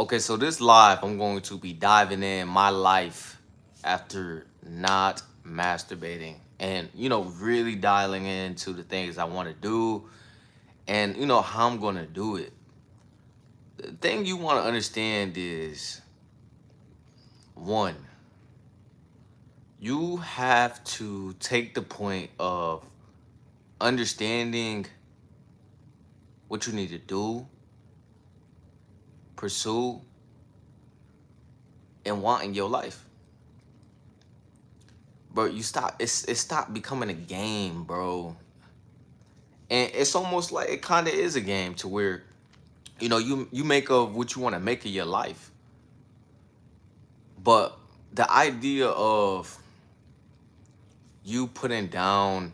Okay, so this live, I'm going to be diving in my life after not masturbating and, really dialing into the things I want to do and, how I'm going to do it. The thing you want to understand is one, you have to take the point of understanding what you need to do, pursue, and want in your life. Bro, it stopped becoming a game, bro. And it's almost like it kind of is a game to where, you make of what you want to make of your life. But the idea of you putting down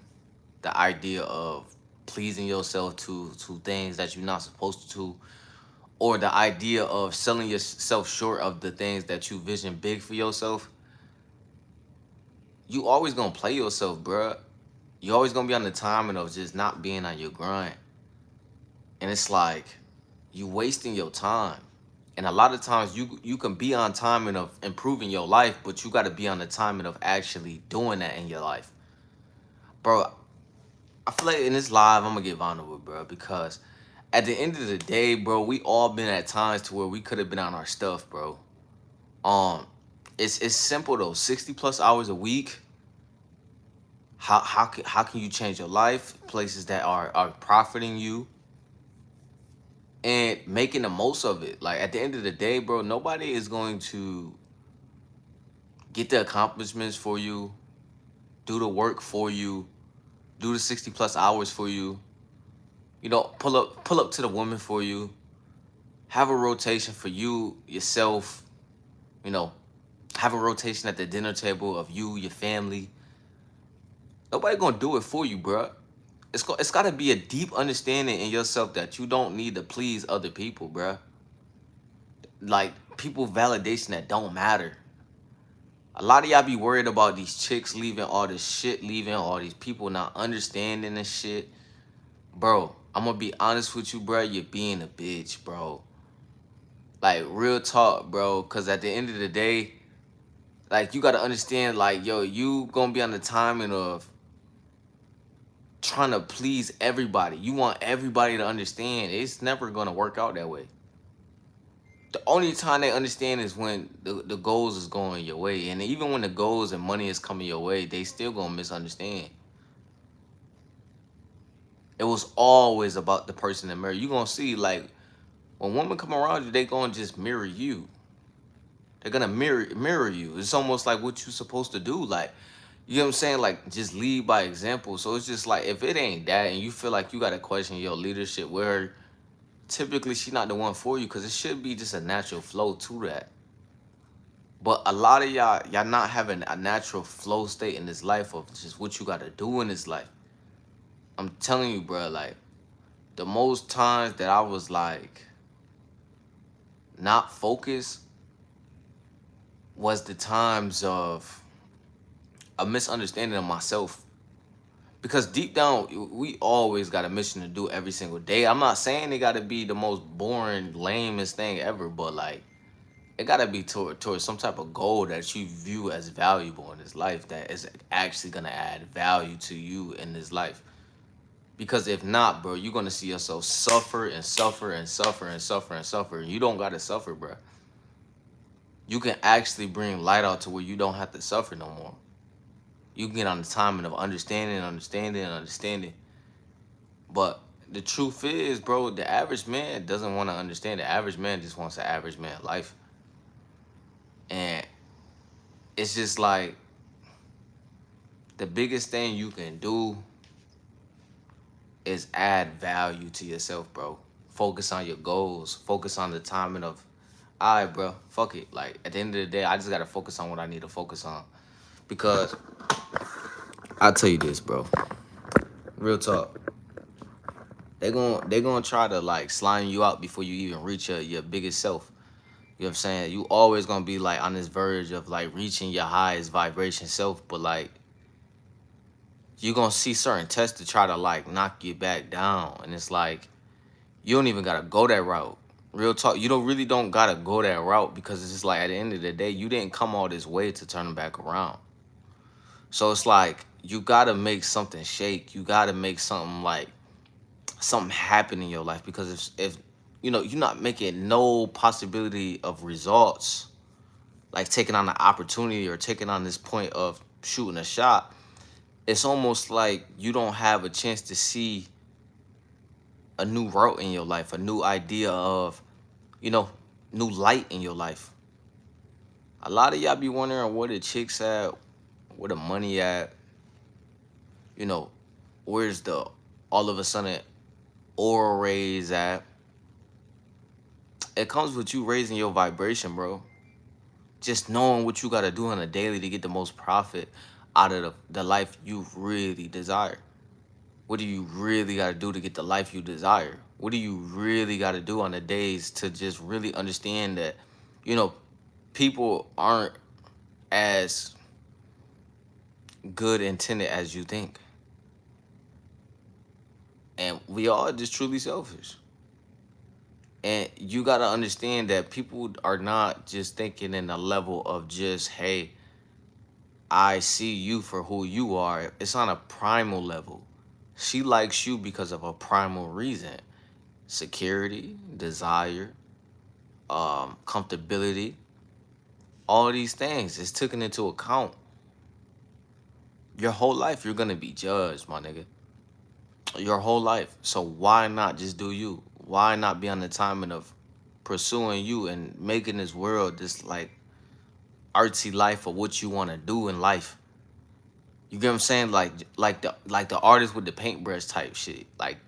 the idea of pleasing yourself to things that you're not supposed to, or the idea of selling yourself short of the things that you vision big for yourself, you always gonna play yourself, bruh. You always gonna be on the timing of just not being on your grind. And it's like you wasting your time. And a lot of times you can be on timing of improving your life, but you gotta be on the timing of actually doing that in your life. Bro, I feel like in this live I'm gonna get vulnerable, bro, because at the end of the day, bro, we all been at times to where we could have been on our stuff, bro. Um, it's simple though. 60 plus hours a week. How can you change your life? Places that are profiting you and making the most of it. Like at the end of the day, bro, nobody is going to get the accomplishments for you, do the work for you, do the 60 plus hours for you. Pull up to the woman for you. Have a rotation for you yourself. You know, have a rotation at the dinner table of you, your family. Nobody gonna do it for you, bro. It's gotta be a deep understanding in yourself that you don't need to please other people, bro. Like people validation that don't matter. A lot of y'all be worried about these chicks leaving, all this shit leaving, all these people not understanding this shit. Bro, I'm gonna be honest with you, bro. You're being a bitch, bro. Like real talk, bro. Cause at the end of the day, like you gotta understand, like, yo, you gonna be on the timing of trying to please everybody. You want everybody to understand. It's never gonna work out that way. The only time they understand is when the goals is going your way. And even when the goals and money is coming your way, they still gonna misunderstand. It was always about the person in the mirror. You gonna see, like, when women come around you, they gonna just mirror you. They're gonna mirror you. It's almost like what you supposed to do. Like, you know what I'm saying? Like, just lead by example. So it's just like, if it ain't that and you feel like you gotta question your leadership with her, typically she not the one for you, because it should be just a natural flow to that. But a lot of y'all not having a natural flow state in this life of just what you gotta do in this life. I'm telling you, bro, like, the most times that I was like not focused was the times of a misunderstanding of myself. Because deep down, we always got a mission to do every single day. I'm not saying it got to be the most boring, lamest thing ever, but like, it got to be towards some type of goal that you view as valuable in this life, that is actually going to add value to you in this life. Because if not, bro, you're going to see yourself suffer and suffer and suffer and suffer and suffer. You don't got to suffer, bro. You can actually bring light out to where you don't have to suffer no more. You can get on the timing of understanding, understanding, and understanding. But the truth is, bro, the average man doesn't want to understand. The average man just wants an average man life. And it's just like the biggest thing you can do is add value to yourself, bro. Focus on your goals. Focus on the timing of, all right, bro, fuck it. Like, at the end of the day, I just got to focus on what I need to focus on. Because I'll tell you this, bro. Real talk. They gonna try to like slime you out before you even reach your biggest self. You know what I'm saying? You always gonna be like on this verge of like reaching your highest vibration self, but like you gonna see certain tests to try to like knock you back down. And it's like you don't even gotta go that route. Real talk, you don't really don't gotta go that route because it's just like at the end of the day, you didn't come all this way to turn them back around. So it's like you gotta make something shake. You gotta make something like something happen in your life because if you know you're not making no possibility of results, like taking on the opportunity or taking on this point of shooting a shot, it's almost like you don't have a chance to see a new route in your life, a new idea of, you know, new light in your life. A lot of y'all be wondering where the chicks at, where the money at, you know, where's the all of a sudden aura raise at. It comes with you raising your vibration, bro. Just knowing what you gotta do on a daily to get the most profit out of the life you really desire. What do you really gotta do to get the life you desire? What do you really gotta do on the days to just really understand that, you know, people aren't as good intended as you think. And we are just truly selfish. And you got to understand that people are not just thinking in a level of just, hey, I see you for who you are. It's on a primal level. She likes you because of a primal reason: security, desire, comfortability. All these things is taken into account. Your whole life, you're going to be judged, my nigga. Your whole life. So why not just do you? Why not be on the timing of pursuing you and making this world this like artsy life of what you want to do in life? You get what I'm saying? Like the artist with the paintbrush type shit. Like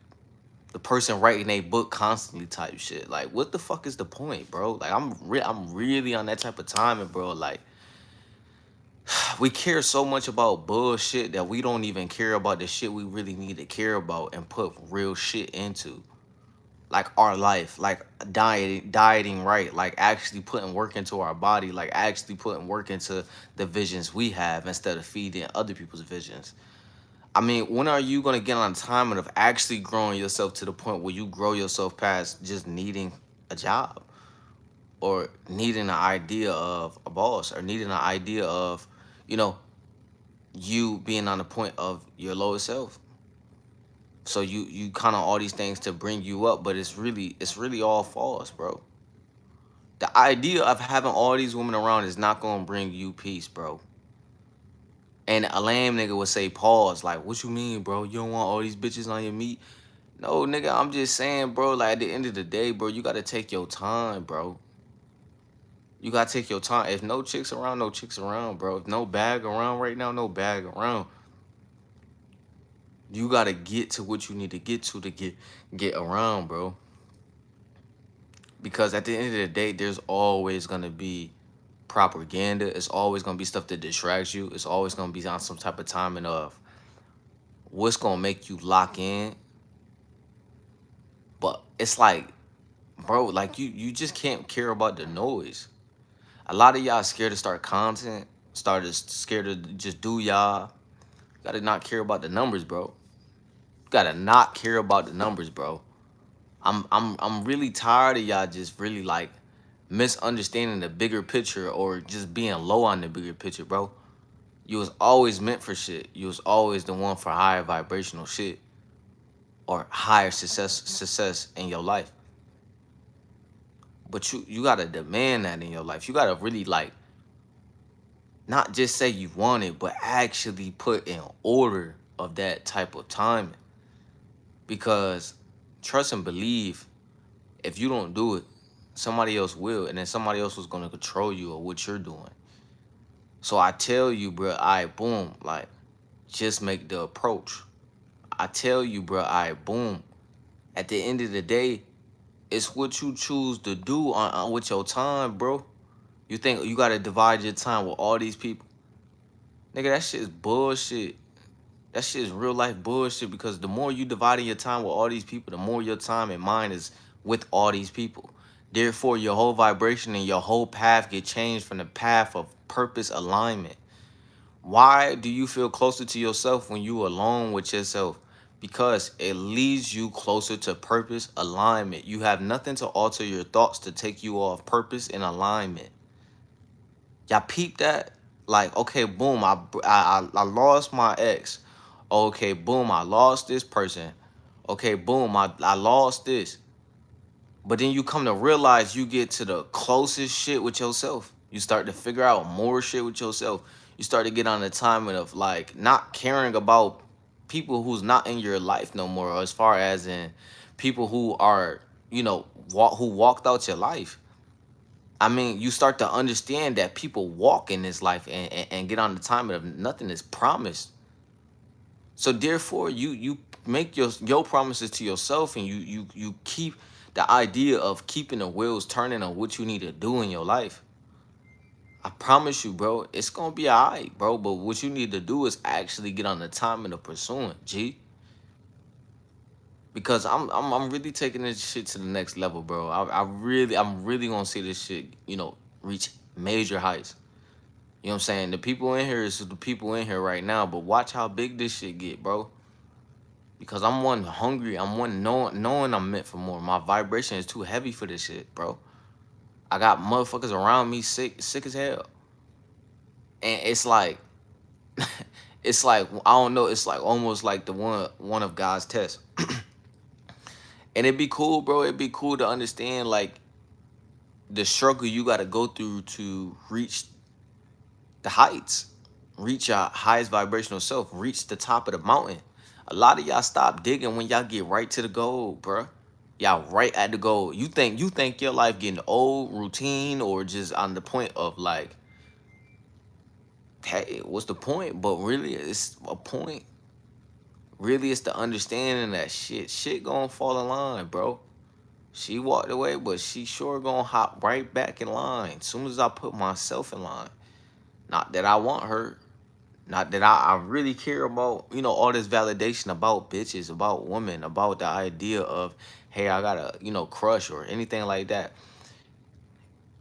the person writing a book constantly type shit. Like what the fuck is the point, bro? Like I'm really on that type of timing, bro. Like we care so much about bullshit that we don't even care about the shit we really need to care about and put real shit into. Like our life, like dieting right, like actually putting work into our body, like actually putting work into the visions we have instead of feeding other people's visions. I mean, when are you gonna get on timing of actually growing yourself to the point where you grow yourself past just needing a job or needing an idea of a boss or needing an idea of, you know, you being on the point of your lowest self? So you kind of all these things to bring you up, but it's really all false, bro. The idea of having all these women around is not gonna bring you peace, bro. And a lame nigga would say, pause, like, what you mean, bro? You don't want all these bitches on your meat? No, nigga, I'm just saying, bro, like at the end of the day, bro, you gotta take your time, bro. You gotta take your time. If no chicks around, no chicks around, bro. If no bag around right now, no bag around. You gotta get to what you need to get around, bro. Because at the end of the day, there's always gonna be propaganda. It's always gonna be stuff that distracts you. It's always gonna be on some type of timing of what's gonna make you lock in. But it's like, bro, like you just can't care about the noise. A lot of y'all scared to start content, started scared to just do y'all. Gotta not care about the numbers, bro. Gotta not care about the numbers, bro. I'm really tired of y'all just really like misunderstanding the bigger picture or just being low on the bigger picture, bro. You was always meant for shit. You was always the one for higher vibrational shit or higher success in your life. But you gotta demand that in your life. You gotta really like not just say you want it, but actually put in order of that type of timing. Because trust and believe, if you don't do it, somebody else will, and then somebody else was gonna control you or what you're doing. So I tell you, bro, I boom, like just make the approach. I tell you, bro, I boom. At the end of the day, it's what you choose to do on with your time, bro. You think you gotta divide your time with all these people? Nigga, that shit is bullshit. That shit is real life bullshit because the more you dividing your time with all these people, the more your time and mind is with all these people. Therefore, your whole vibration and your whole path get changed from the path of purpose alignment. Why do you feel closer to yourself when you alone with yourself? because it leads you closer to purpose alignment. You have nothing to alter your thoughts to take you off purpose and alignment. Y'all peep that? Like, okay, boom, I lost my ex. Okay, boom, I lost this person. Okay, boom, I lost this. But then you come to realize you get to the closest shit with yourself. You start to figure out more shit with yourself. You start to get on the timing of like not caring about people who's not in your life no more, or as far as in people who are, who walked out your life. I mean, you start to understand that people walk in this life and get on the timing of nothing is promised. So therefore, you make your promises to yourself, and you keep the idea of keeping the wheels turning on what you need to do in your life. I promise you, bro, it's gonna be alright, bro. But what you need to do is actually get on the timing of pursuing, G. Because I'm really taking this shit to the next level, bro. I'm really gonna see this shit, reach major heights. You know what I'm saying? The people in here is the people in here right now, but watch how big this shit get, bro. Because I'm one hungry. I'm one knowing I'm meant for more. My vibration is too heavy for this shit, bro. I got motherfuckers around me sick as hell. And it's like, it's like, I don't know, it's like almost like the one of God's tests. And it'd be cool, bro. It'd be cool to understand like the struggle you gotta go through to reach the heights, reach your highest vibrational self, reach the top of the mountain. A lot of y'all stop digging when y'all get right to the goal, bruh. Y'all right at the goal. You think your life getting old, routine, or just on the point of like, hey, what's the point? But really, it's a point. Really, it's the understanding that shit gonna fall in line, bro. She walked away, but she sure gonna hop right back in line. Soon as I put myself in line. Not that I want her. Not that I really care about, all this validation about bitches, about women, about the idea of, hey, I got a, crush or anything like that.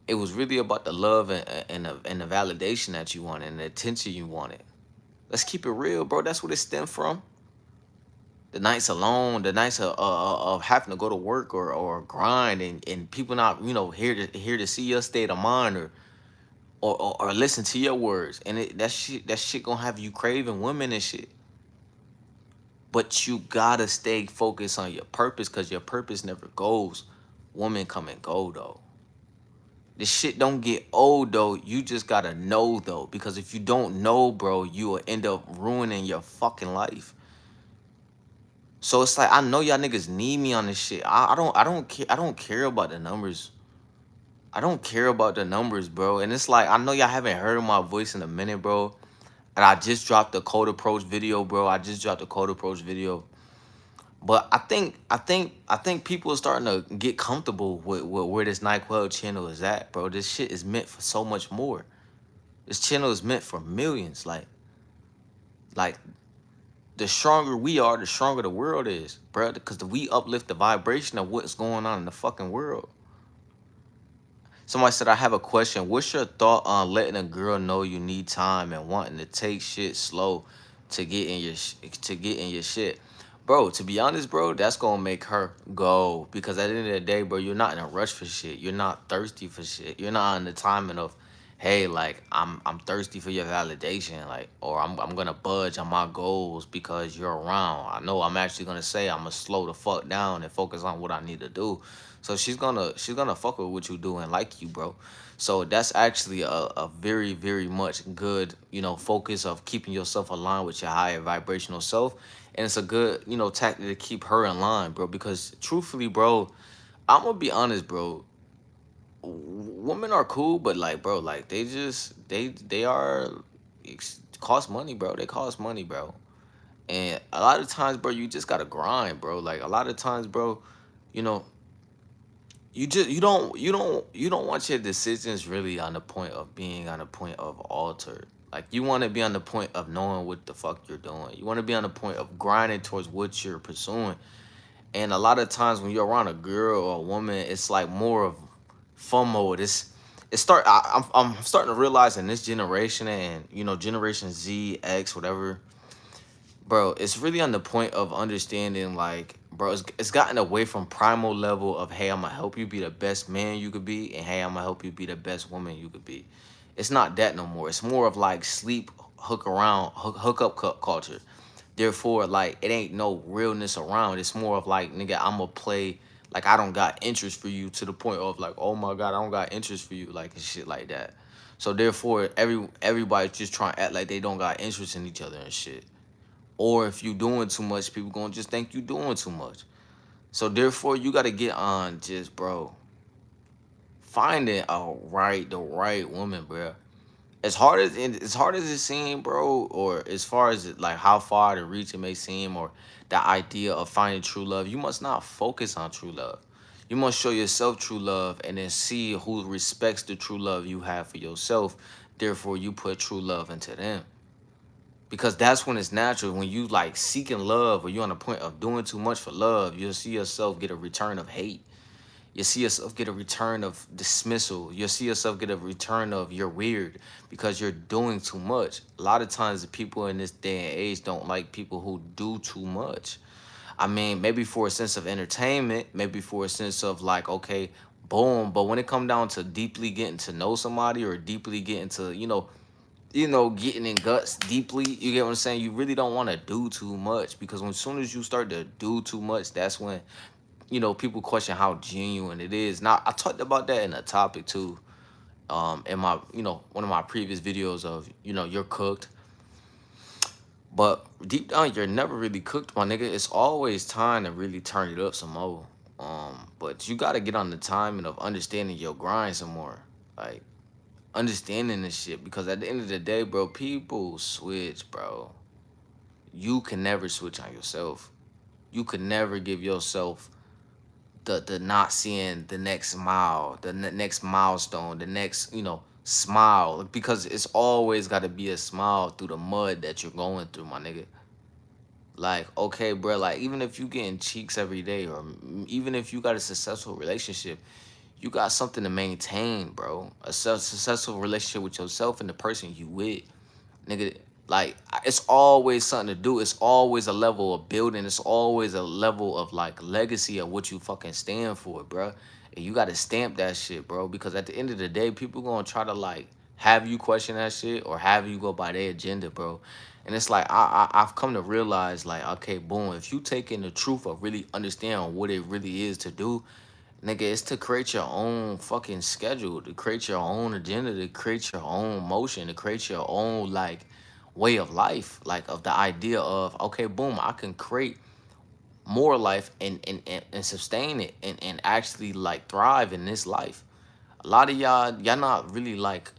It was really about the love and the validation that you wanted and the attention you wanted. Let's keep it real, bro. That's what it stemmed from. The nights alone, the nights of having to go to work or grind and people not, here to see your state of mind or listen to your words. And that shit gonna have you craving women and shit. But you gotta stay focused on your purpose, because your purpose never goes. Women come and go though. This shit don't get old though. You just gotta know though. Because if you don't know, bro, you will end up ruining your fucking life. So it's like, I know y'all niggas need me on this shit. I don't care about the numbers. I don't care about the numbers, bro. And it's like, I know y'all haven't heard my voice in a minute, bro. And I just dropped the code approach video, bro. I just dropped the code approach video. But I think people are starting to get comfortable with where this NyQuil channel is at, bro. This shit is meant for so much more. This channel is meant for millions. Like the stronger we are, the stronger the world is, bro. Because we uplift the vibration of what's going on in the fucking world. Somebody said, I have a question. What's your thought on letting a girl know you need time and wanting to take shit slow to get in your shit? Bro, to be honest, bro, that's gonna make her go. Because at the end of the day, bro, you're not in a rush for shit. You're not thirsty for shit. You're not on the timing of, hey, like, I'm thirsty for your validation, like, or I'm gonna budge on my goals because you're around. I know I'm actually gonna say I'm gonna slow the fuck down and focus on what I need to do. So she's gonna fuck with what you do and like you, bro. So that's actually a very, very much good, focus of keeping yourself aligned with your higher vibrational self. And it's a good, tactic to keep her in line, bro. Because truthfully, bro, I'm gonna be honest, bro. Women are cool, but like, bro, like they are cost money, bro. They cost money, bro. And a lot of times, bro, you just gotta grind, bro. Like a lot of times, bro, you know, you don't want your decisions really on the point of being on the point of altered. Like you want to be on the point of knowing what the fuck you're doing. You want to be on the point of grinding towards what you're pursuing. And a lot of times when you're around a girl or a woman, it's like more of fun mode. I'm starting to realize in this generation and Generation Z, X, whatever, bro, it's really on the point of understanding, like, bro, it's gotten away from primal level of, hey, I'm gonna help you be the best man you could be, and hey, I'm gonna help you be the best woman you could be. It's not that no more. It's more of like sleep, hook up culture. Therefore, like, it ain't no realness around. It's more of like, nigga, I'm gonna play like I don't got interest for you, to the point of like, oh my god, I don't got interest for you, like, and shit like that. So therefore, everybody just trying to act like they don't got interest in each other and shit. Or if you doing too much, people gonna just think you doing too much. So therefore, you gotta get on just, bro, finding the right woman, bro. As hard as it seems, bro, or as far as like how far to reach it may seem, or the idea of finding true love, you must not focus on true love. You must show yourself true love, and then see who respects the true love you have for yourself. Therefore, you put true love into them. Because that's when it's natural. When you like seeking love, or you're on the point of doing too much for love, you'll see yourself get a return of hate. You'll see yourself get a return of dismissal. You'll see yourself get a return of you're weird, because you're doing too much. A lot of times the people in this day and age don't like people who do too much. I mean, maybe for a sense of entertainment, maybe for a sense of like, okay, boom. But when it come down to deeply getting to know somebody, or deeply getting to, getting in guts deeply, you get what I'm saying? You really don't want to do too much, because when as soon as you start to do too much, that's when, people question how genuine it is. Now, I talked about that in a topic too, in my, one of my previous videos of, you're cooked. But deep down, you're never really cooked, my nigga. It's always time to really turn it up some more. But you gotta get on the timing of understanding your grind some more. Like, understanding this shit, because at the end of the day, bro, people switch, bro. You can never switch on yourself. You could never give yourself the not seeing the next mile, the next milestone, the next, smile, because it's always got to be a smile through the mud that you're going through, my nigga. Like, okay, bro, like, even if you getting cheeks every day, or even if you got a successful relationship, you got something to maintain, bro. A successful relationship with yourself and the person you with, nigga. Like, it's always something to do. It's always a level of building. It's always a level of like legacy of what you fucking stand for, bro. And you gotta stamp that shit, bro. Because at the end of the day, people gonna try to like have you question that shit, or have you go by their agenda, bro. And it's like, I've come to realize, like, okay, boom, if you take in the truth of really understand what it really is to do, nigga, it's to create your own fucking schedule, to create your own agenda, to create your own motion, to create your own like way of life, like of the idea of, okay, boom, I can create more life, and sustain it, and actually like thrive in this life. A lot of y'all not really like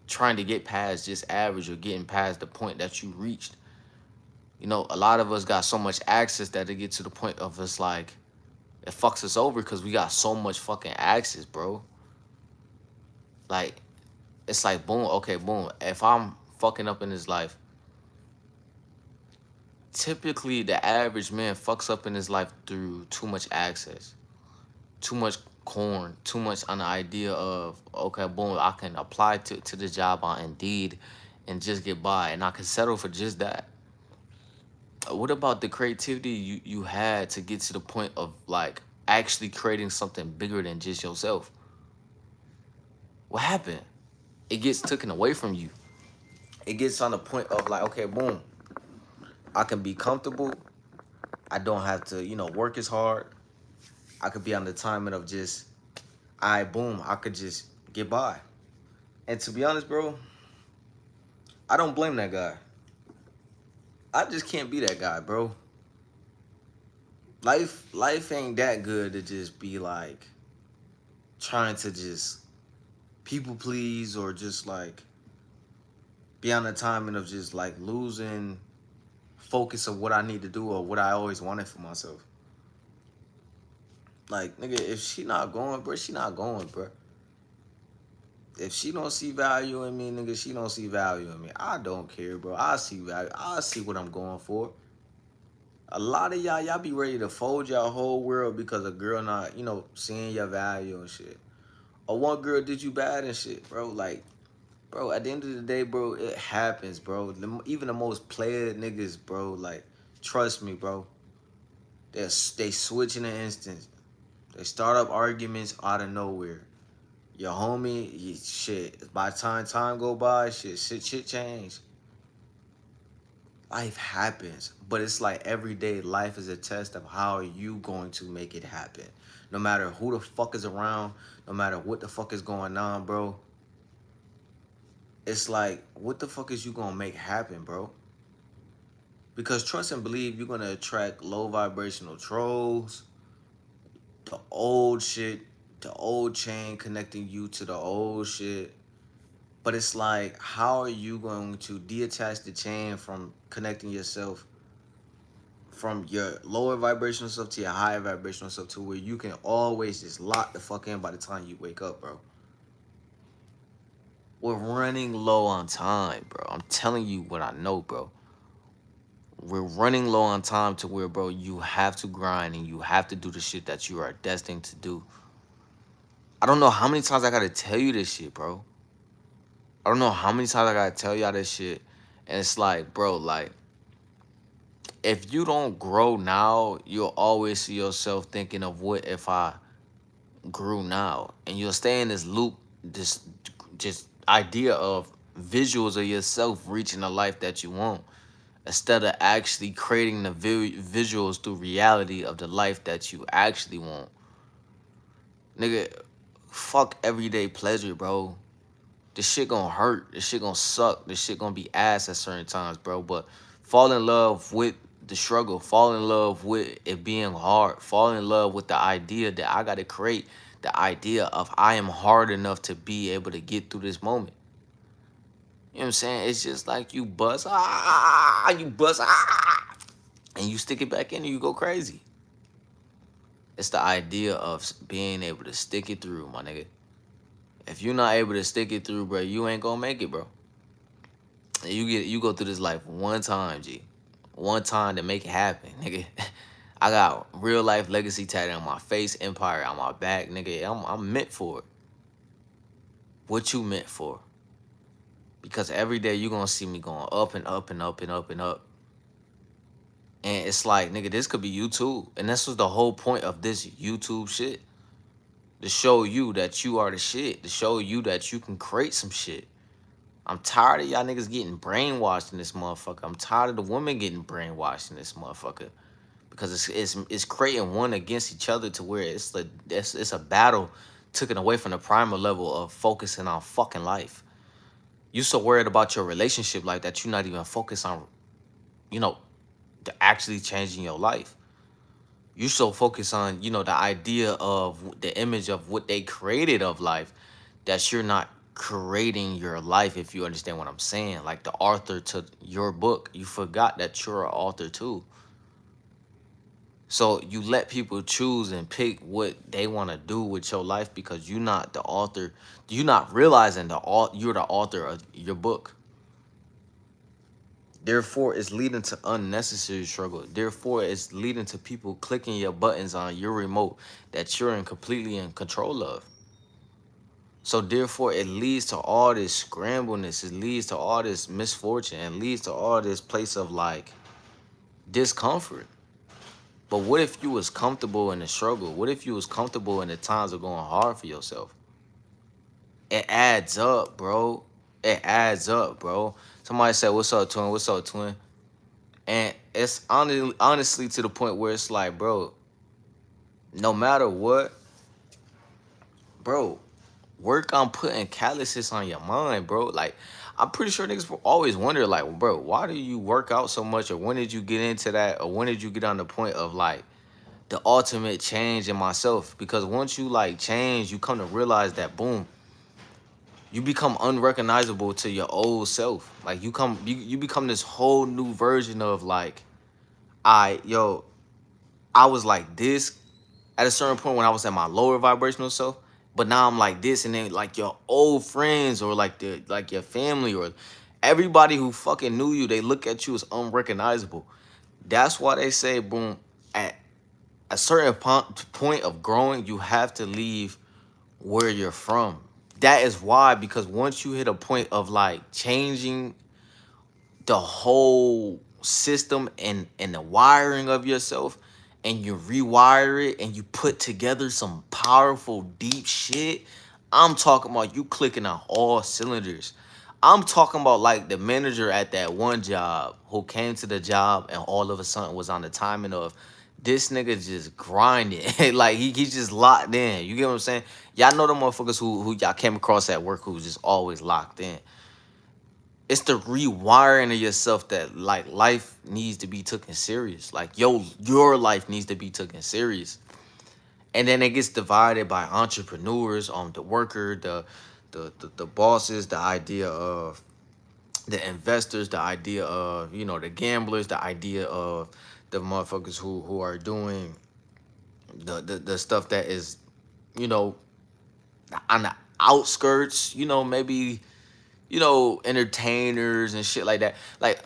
trying to get past just average, or getting past the point that you reached. A lot of us got so much access that it get to the point of us like, it fucks us over, because we got so much fucking access, bro. Like, it's like, boom, okay, boom. If I'm fucking up in his life, typically the average man fucks up in his life through too much access, too much corn, too much on the idea of, okay, boom, I can apply to the job on Indeed and just get by, and I can settle for just that. What about the creativity you had to get to the point of like actually creating something bigger than just yourself? What happened? It gets taken away from you. It gets on the point of like, okay, boom, I can be comfortable. I don't have to, work as hard. I could be on the timing of just, boom, I could just get by. And to be honest, bro, I don't blame that guy. I just can't be that guy, bro. Life ain't that good to just be like trying to just people please, or just like be on the timing of just like losing focus of what I need to do, or what I always wanted for myself. Like, nigga, if she not going, bro, she not going, bro. If she don't see value in me, nigga, she don't see value in me. I don't care, bro. I see value. I see what I'm going for. A lot of y'all be ready to fold your whole world because a girl not, seeing your value and shit. Or one girl did you bad and shit, bro. Like, Bro, at the end of the day, bro, it happens, bro. Even the most player niggas, bro, like, trust me, bro. They switch in an instant. They start up arguments out of nowhere. Your homie, shit. By the time go by, shit change. Life happens, but it's like every day life is a test of how you going to make it happen. No matter who the fuck is around, no matter what the fuck is going on, bro. It's like, what the fuck is you gonna make happen, bro? Because trust and believe you're gonna attract low vibrational trolls, the old shit, the old chain connecting you to the old shit. But it's like, how are you going to detach the chain from connecting yourself from your lower vibrational stuff to your higher vibrational stuff to where you can always just lock the fuck in by the time you wake up, bro? We're running low on time, bro. I'm telling you what I know, bro. We're running low on time to where, bro, you have to grind and you have to do the shit that you are destined to do. I don't know how many times I gotta tell you this shit, bro. I don't know how many times I gotta tell y'all this shit. And it's like, bro, like, if you don't grow now, you'll always see yourself thinking of what if I grew now. And you'll stay in this loop, this just idea of visuals of yourself reaching the life that you want, instead of actually creating the visuals through reality of the life that you actually want. Nigga, fuck everyday pleasure, bro. This shit gonna hurt. This shit gonna suck. This shit gonna be ass at certain times, bro. But fall in love with the struggle. Fall in love with it being hard. Fall in love with the idea that I gotta create the idea of I am hard enough to be able to get through this moment. You know what I'm saying? It's just like you bust, you bust, and you stick it back in and you go crazy. It's the idea of being able to stick it through, my nigga. If you're not able to stick it through, bro, you ain't gonna make it, bro. And you go through this life one time, G. One time to make it happen, nigga. I got real life legacy tatted on my face, empire on my back, nigga. I'm meant for it. What you meant for? Because every day you gonna see me going up and up and up and up and up. And it's like, nigga, this could be you too. And this was the whole point of this YouTube shit. To show you that you are the shit. To show you that you can create some shit. I'm tired of y'all niggas getting brainwashed in this motherfucker. I'm tired of the women getting brainwashed in this motherfucker. Because it's creating one against each other to where it's a battle taken away from the primal level of focusing on fucking life. You so worried about your relationship life that you're not even focused on, you know, actually changing your life. You so focused on, you know, the idea of the image of what they created of life that you're not creating your life, if you understand what I'm saying. Like the author to your book, you forgot that you're an author too. So you let people choose and pick what they want to do with your life because you're not the author. You're not realizing you're the author of your book. Therefore, it's leading to unnecessary struggle. Therefore, it's leading to people clicking your buttons on your remote that you're completely in control of. So therefore, it leads to all this scrambleness. It leads to all this misfortune. It leads to all this place of like discomfort. But what if you was comfortable in the struggle? What if you was comfortable in the times of going hard for yourself? It adds up, bro. It adds up, bro. Somebody said, "What's up, twin? What's up, twin?" And it's honestly to the point where it's like, bro, no matter what, bro, work on putting calluses on your mind, bro. Like, I'm pretty sure niggas always wonder, like, bro, why do you work out so much? Or when did you get into that? Or when did you get on the point of, like, the ultimate change in myself? Because once you, like, change, you come to realize that, boom, you become unrecognizable to your old self. Like, you become this whole new version of, like, I was like this at a certain point when I was at my lower vibrational self, but now I'm like this, and then like your old friends or like your family or everybody who fucking knew you, they look at you as unrecognizable. That's why they say, boom, at a certain point of growing, you have to leave where you're from. That is why, because once you hit a point of like changing the whole system and the wiring of yourself, and you rewire it and you put together some powerful deep shit, I'm talking about you clicking on all cylinders. I'm talking about like the manager at that one job who came to the job and all of a sudden was on the timing of this nigga just grinding. Like he's just locked in. You get what I'm saying? Y'all know the motherfuckers who y'all came across at work who's just always locked in. It's the rewiring of yourself that like life needs to be taken serious. Like your life needs to be taken serious. And then it gets divided by entrepreneurs, the worker, the bosses, the idea of the investors, the idea of, the gamblers, the idea of the motherfuckers who are doing the stuff that is, you know, on the outskirts, maybe, entertainers and shit like that. Like,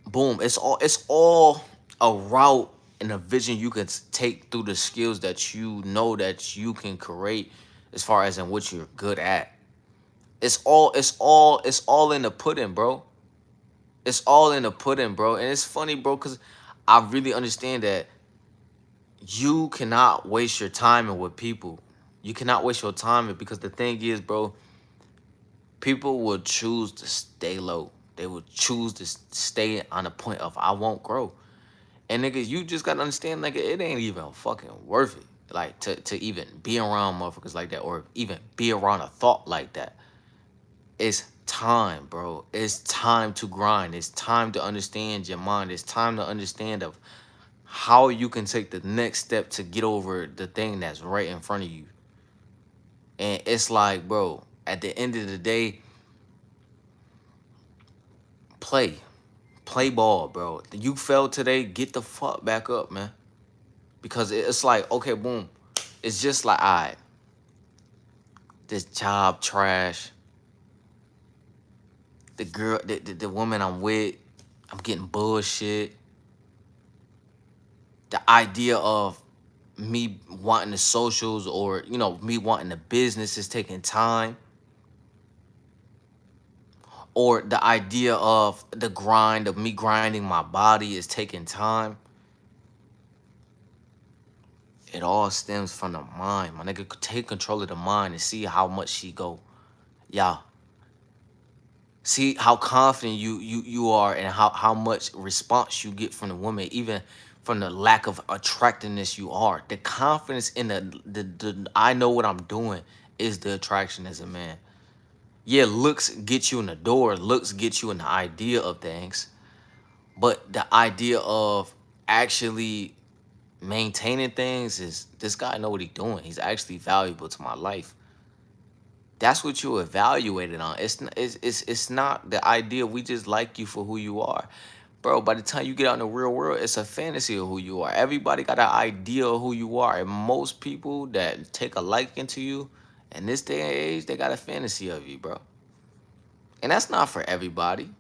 boom, it's all a route and a vision you can take through the skills that you know that you can create as far as in what you're good at. It's all in the pudding, bro. It's all in the pudding, bro. And it's funny, bro, because I really understand that you cannot waste your time with people. You cannot waste your time because the thing is, bro, people will choose to stay low. They will choose to stay on the point of I won't grow. And nigga, you just gotta understand, nigga, it ain't even fucking worth it. Like to even be around motherfuckers like that or even be around a thought like that. It's time, bro. It's time to grind. It's time to understand your mind. It's time to understand of how you can take the next step to get over the thing that's right in front of you. And it's like, bro, at the end of the day, play. Play ball, bro. You fell today, get the fuck back up, man. Because it's like, okay, boom. It's just like, all right, this job trash. The girl, the woman I'm with, I'm getting bullshit. The idea of me wanting the socials or, me wanting the business is taking time. Or the idea of the grind of me grinding my body is taking time. It all stems from the mind. My nigga, take control of the mind and see how much she go. Yeah. See how confident you are and how much response you get from the woman, even from the lack of attractiveness you are. The confidence in the I know what I'm doing is the attraction as a man. Yeah, looks get you in the door, looks get you in the idea of things, but the idea of actually maintaining things is this guy know what he's doing. He's actually valuable to my life. That's what you evaluate it on. It's not the idea we just like you for who you are. Bro, by the time you get out in the real world, it's a fantasy of who you are. Everybody got an idea of who you are. And most people that take a liking to you in this day and age, they got a fantasy of you, bro. And that's not for everybody,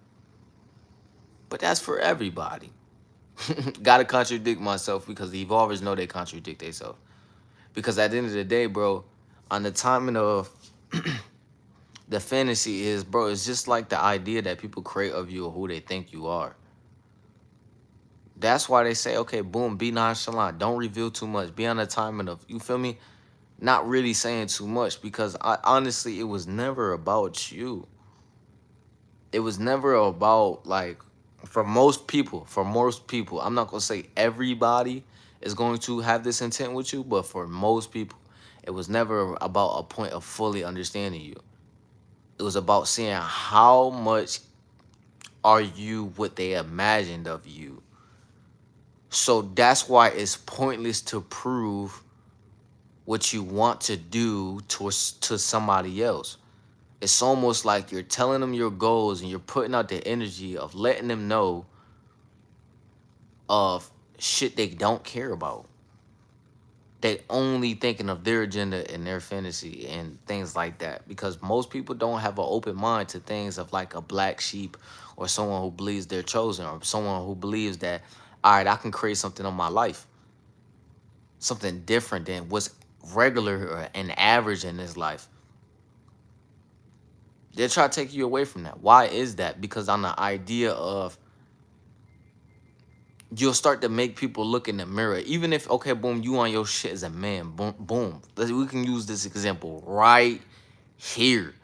but that's for everybody. Gotta contradict myself because the evolvers know they contradict themselves. Because at the end of the day, bro, on the timing of the fantasy is, bro, it's just like the idea that people create of you or who they think you are. That's why they say, okay, boom, be nonchalant. Don't reveal too much. Be on the timing of, you feel me? Not really saying too much because honestly, it was never about you. It was never about like, for most people, I'm not going to say everybody is going to have this intent with you, but for most people, it was never about a point of fully understanding you. It was about seeing how much are you what they imagined of you. So that's why it's pointless to prove what you want to do to somebody else. It's almost like you're telling them your goals and you're putting out the energy of letting them know of shit they don't care about. They only thinking of their agenda and their fantasy and things like that. Because most people don't have an open mind to things of like a black sheep or someone who believes they're chosen or someone who believes that, all right, I can create something on my life. Something different than what's regular and average in this life. They try to take you away from that. Why is that? Because on the idea of you'll start to make people look in the mirror. Even if, okay, boom, you on your shit as a man. Boom, boom. We can use this example right here.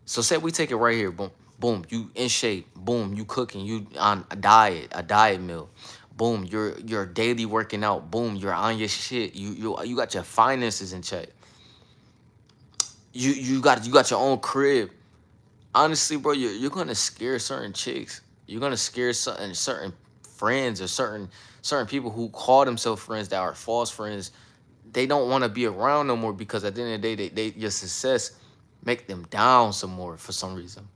So say we take it right here. Boom, boom. You in shape. Boom, you cooking. You on a diet meal. Boom, you're daily working out. Boom, you're on your shit. You got your finances in check. You got your own crib. Honestly, bro, you're gonna scare certain chicks. You're gonna scare certain friends or certain people who call themselves friends that are false friends. They don't want to be around no more because at the end of the day, your success make them down some more for some reason.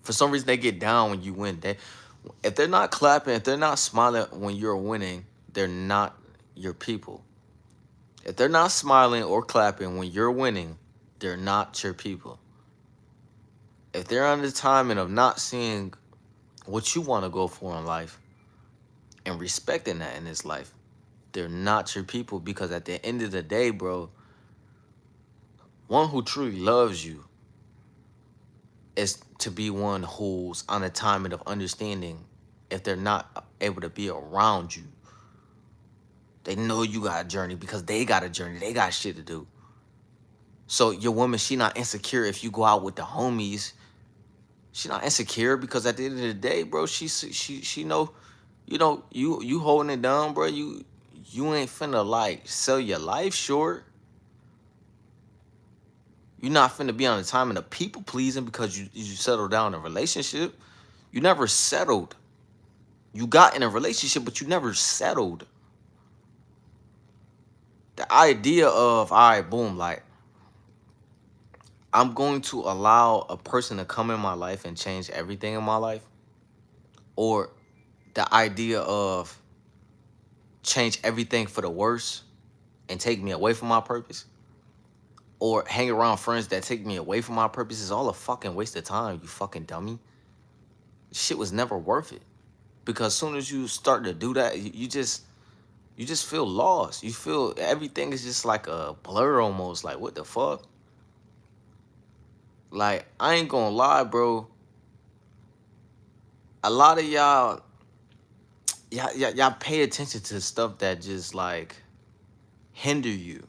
For some reason, they get down when you win. If they're not clapping, if they're not smiling when you're winning, they're not your people. If they're not smiling or clapping when you're winning, they're not your people. If they're on the timing of not seeing what you want to go for in life and respecting that in this life, they're not your people because at the end of the day, bro, one who truly loves you is to be one who's on a timing of understanding if they're not able to be around you. They know you got a journey because they got a journey. They got shit to do. So your woman, she not insecure if you go out with the homies. She not insecure because at the end of the day, bro, she know, you holding it down, bro. You ain't finna like sell your life short. You're not finna be on the time and the people pleasing because you settle down in a relationship. You never settled. You got in a relationship, but you never settled. The idea of, all right, boom, like I'm going to allow a person to come in my life and change everything in my life, or the idea of change everything for the worse and take me away from my purpose, or hang around friends that take me away from my purpose is all a fucking waste of time, you fucking dummy. Shit was never worth it. Because as soon as you start to do that, you just feel lost. You feel everything is just like a blur almost. Like, what the fuck? Like, I ain't gonna lie, bro. A lot of y'all pay attention to stuff that just like hinder you.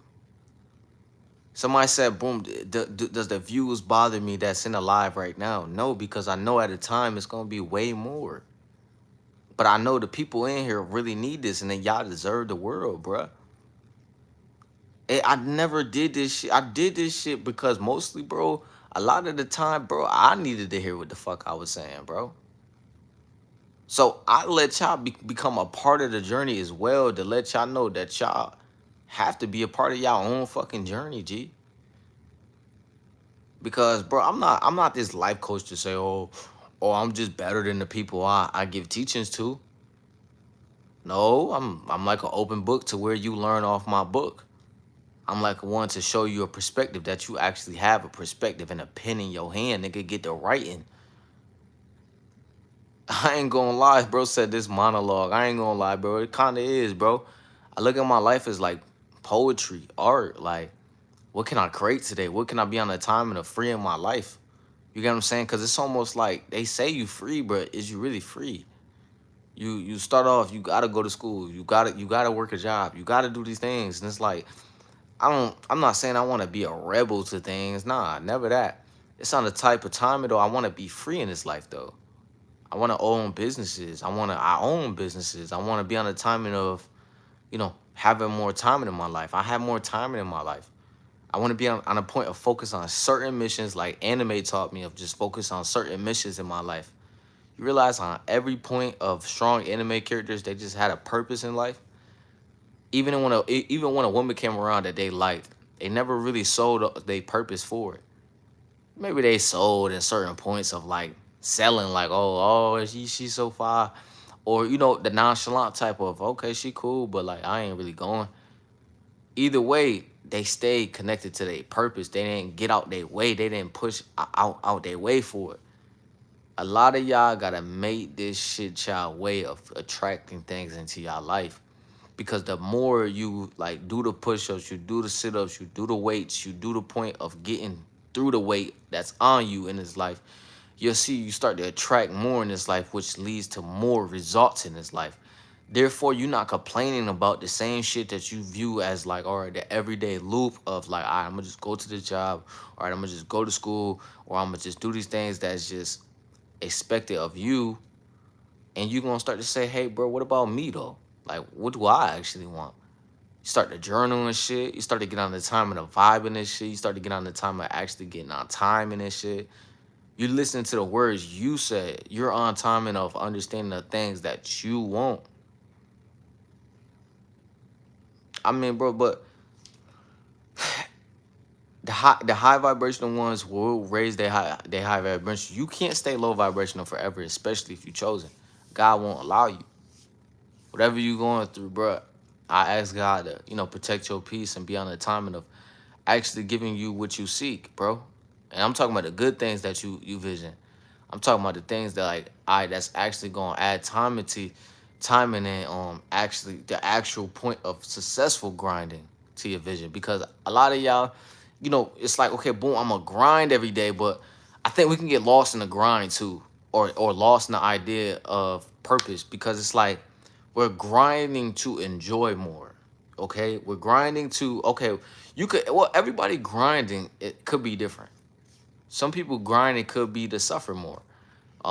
Somebody said, boom, does the views bother me that's in the live right now? No, because I know at a time it's going to be way more. But I know the people in here really need this, and then y'all deserve the world, bruh. I never did this shit. I did this shit because mostly, bro, a lot of the time, bro, I needed to hear what the fuck I was saying, bro. So I let y'all become a part of the journey as well, to let y'all know that y'all have to be a part of y'all own fucking journey, G. Because, bro, I'm not this life coach to say, oh, I'm just better than the people I give teachings to. No, I'm like an open book to where you learn off my book. I'm like one to show you a perspective that you actually have a perspective and a pen in your hand, nigga, get the writing. I ain't gonna lie, bro said this monologue. I ain't gonna lie, bro. It kinda is, bro. I look at my life as like poetry, art. Like, what can I create today? What can I be on the time and a free in my life? You get what I'm saying? Because it's almost like they say you free, but is you really free? You start off, you gotta go to school, you gotta work a job, you gotta do these things, and it's like I'm not saying I want to be a rebel to things, nah, never that. It's on the type of time though. I want to be free in this life though. I want to own businesses. I own businesses. I want to be on the timing of, having more time in my life. I have more time in my life. I want to be on a point of focus on certain missions, like anime taught me, of just focus on certain missions in my life. You realize on every point of strong anime characters, they just had a purpose in life. Even when a woman came around that they liked, they never really sold their purpose for it. Maybe they sold in certain points of like selling, like, oh, she's so far, or the nonchalant type of, okay, she cool, but like I ain't really going. Either way, they stayed connected to their purpose. They didn't get out their way. They didn't push out their way for it. A lot of y'all gotta make this shit y'all way of attracting things into y'all life. Because the more you like do the push-ups, you do the sit-ups, you do the weights, you do the point of getting through the weight that's on you in this life, you'll see you start to attract more in this life, which leads to more results in this life. Therefore, you're not complaining about the same shit that you view as like, all right, the everyday loop of like, all right, I'm gonna just go to the job, all right, I'm gonna just go to school, or I'm gonna just do these things that's just expected of you. And you're gonna start to say, hey, bro, what about me though? Like, what do I actually want? You start to journal and shit. You start to get on the time of the vibe in this shit. You start to get on the time of actually getting on time in this shit. You listen to the words you said. You're on time enough understanding the things that you want. I mean, bro, but the high vibrational ones will raise their high vibration. You can't stay low vibrational forever, especially if you chosen. God won't allow you. Whatever you going through, bro, I ask God to, protect your peace and be on the timing of actually giving you what you seek, bro. And I'm talking about the good things that you vision. I'm talking about the things that like that's actually gonna add timing and actually the actual point of successful grinding to your vision. Because a lot of y'all, it's like, okay, boom, I'm gonna grind every day, but I think we can get lost in the grind too, or lost in the idea of purpose, because it's like we're grinding to enjoy more. Okay, we're grinding to, okay, everybody grinding, it could be different. Some people grinding could be to suffer more.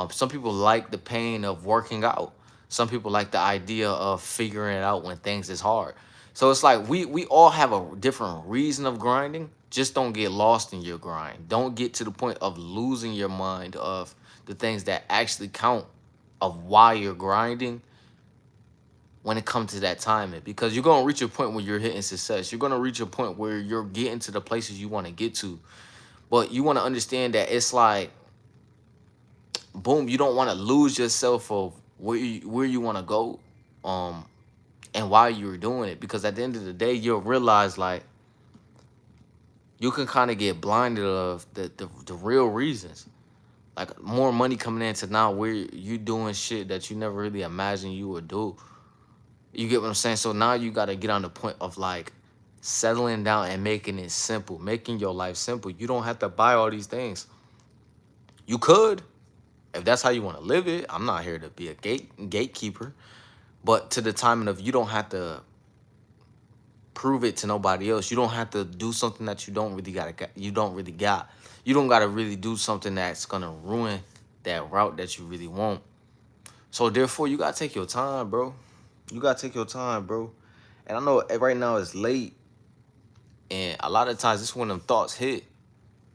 Some people like the pain of working out. Some people like the idea of figuring it out when things is hard. So it's like we all have a different reason of grinding. Just don't get lost in your grind. Don't get to the point of losing your mind of the things that actually count of why you're grinding when it comes to that timing, because you're going to reach a point where you're hitting success. You're going to reach a point where you're getting to the places you want to get to. But you want to understand that it's like, boom, you don't want to lose yourself of where you want to go, um and why you're doing it, because at the end of the day you'll realize like you can kind of get blinded of the real reasons, like more money coming into now where you doing shit that you never really imagined you would do. You get what I'm saying? So now you got to get on the point of like settling down and making it simple, making your life simple. You don't have to buy all these things. You could, if that's how you want to live it. I'm not here to be a gatekeeper, but to the timing of, you don't have to prove it to nobody else. You don't have to do something that you don't really got. You don't gotta really do something that's gonna ruin that route that you really want. So therefore, you gotta take your time, bro. You gotta take your time, bro. And I know right now it's late, and a lot of times this when them thoughts hit.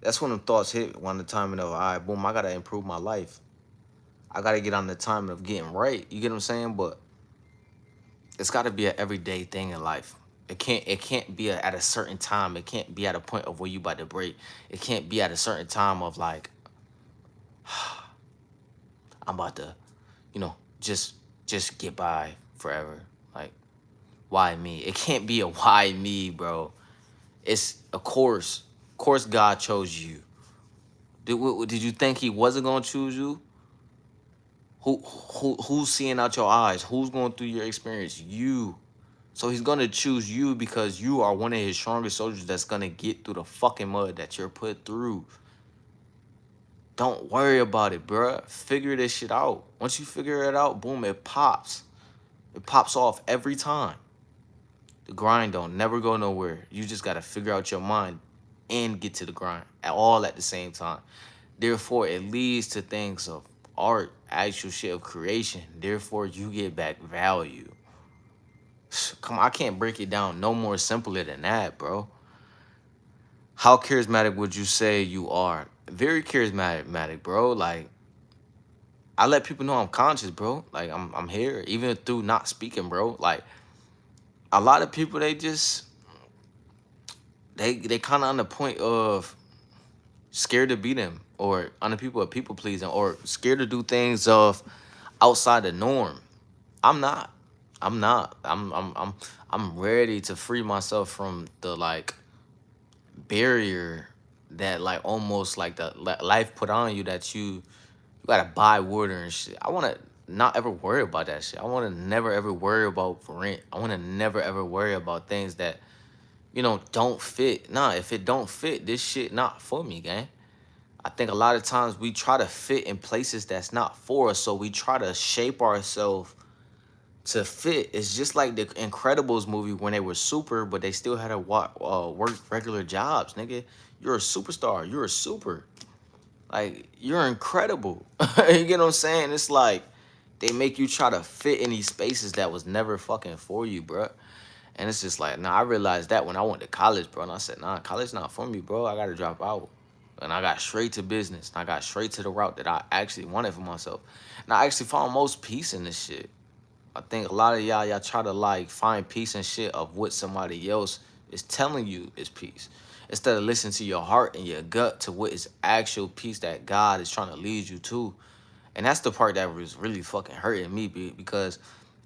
That's when them thoughts hit. When the timing of, all right, boom, I gotta improve my life. I gotta get on the timing of getting right. You get what I'm saying? But it's gotta be an everyday thing in life. It can't be at a certain time. It can't be at a point of where you about to break. It can't be at a certain time of like, I'm about to, you know, just get by forever. Like, why me? It can't be a why me, bro. It's of course. Of course God chose you. Did you think he wasn't gonna choose you? Who's seeing out your eyes? Who's going through your experience? You. So he's gonna choose you because you are one of his strongest soldiers that's gonna get through the fucking mud that you're put through. Don't worry about it, bruh. Figure this shit out. Once you figure it out, boom, it pops. It pops off every time. The grind don't never go nowhere. You just gotta figure out your mind and get to the grind all at the same time. Therefore, it leads to things of art, actual shit of creation. Therefore, you get back value. Come on, I can't break it down no more simpler than that, bro. How charismatic would you say you are? Very charismatic, bro. Like, I let people know I'm conscious, bro. Like, I'm here, even through not speaking, bro. Like, a lot of people, they kind of on the point of scared to be them, or on the people of people pleasing, or scared to do things of outside the norm. I'm not. I'm not. I'm ready to free myself from the like barrier that like almost like the life put on you, that you gotta buy water and shit. I want to not ever worry about that shit. I want to never ever worry about rent. I want to never ever worry about things that don't fit. Nah, if it don't fit, this shit not for me, gang. I think a lot of times we try to fit in places that's not for us, so we try to shape ourselves to fit. It's just like the Incredibles movie when they were super, but they still had to work regular jobs, nigga. You're a superstar. You're a super. Like, you're incredible. You get what I'm saying? It's like they make you try to fit in these spaces that was never fucking for you, bro. And it's just like, nah, I realized that when I went to college, bro. And I said, nah, college not for me, bro. I got to drop out. And I got straight to business. And I got straight to the route that I actually wanted for myself. And I actually found most peace in this shit. I think a lot of y'all try to like find peace and shit of what somebody else is telling you is peace. Instead of listening to your heart and your gut to what is actual peace that God is trying to lead you to. And that's the part that was really fucking hurting me because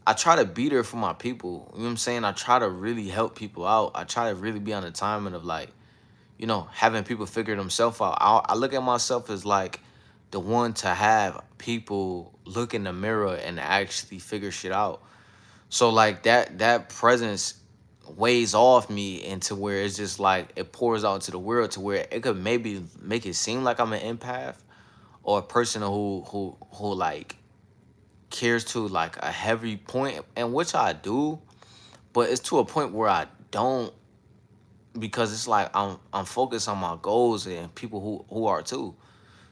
I try to be there for my people. You know what I'm saying? I try to really help people out. I try to really be on the timing of like, having people figure themselves out. I look at myself as like the one to have people look in the mirror and actually figure shit out. So like that presence weighs off me into where it's just like it pours out into the world to where it could maybe make it seem like I'm an empath or a person who like cares to like a heavy point, and which I do, but it's to a point where I don't, because it's like I'm focused on my goals and people who are too.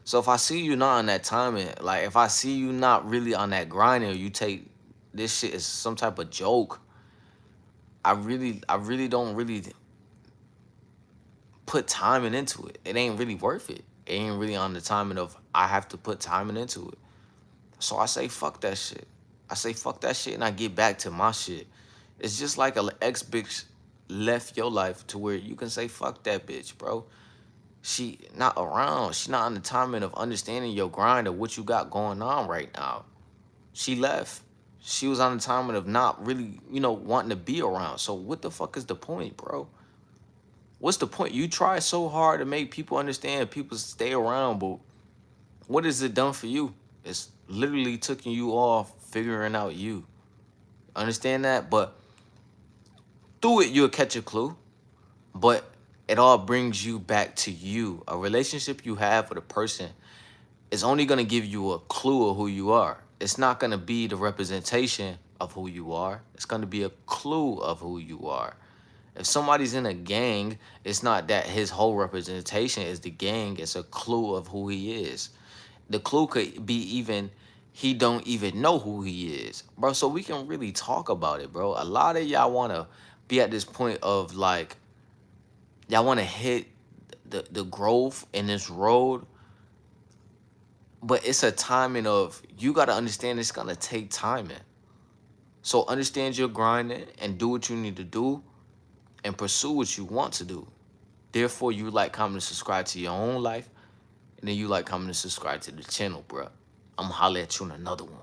So if I see you not on that timing, like if I see you not really on that grind, or you take this shit as some type of joke, I really don't really put timing into it. It ain't really worth it. It ain't really on the timing of I have to put timing into it. So I say fuck that shit. I say fuck that shit and I get back to my shit. It's just like a ex bitch left your life to where you can say fuck that bitch, bro. She not around. She not on the timing of understanding your grind or what you got going on right now. She left. She was on the timing of not really, wanting to be around. So what the fuck is the point, bro? What's the point? You try so hard to make people understand, people stay around, but what has it done for you? It's literally taking you off figuring out you. Understand that? But through it, you'll catch a clue. But it all brings you back to you. A relationship you have with a person is only going to give you a clue of who you are. It's not going to be the representation of who you are. It's going to be a clue of who you are. If somebody's in a gang, it's not that his whole representation is the gang. It's a clue of who he is. The clue could be even he don't even know who he is, bro. So we can really talk about it, bro. A lot of y'all want to be at this point of like, y'all want to hit the growth in this road, but it's a timing of, you got to understand it's going to take timing. So understand your grinding and do what you need to do and pursue what you want to do. Therefore, you like, comment, and subscribe to your own life. And then you like, comment, and subscribe to the channel, bro. I'm going to holler at you in another one.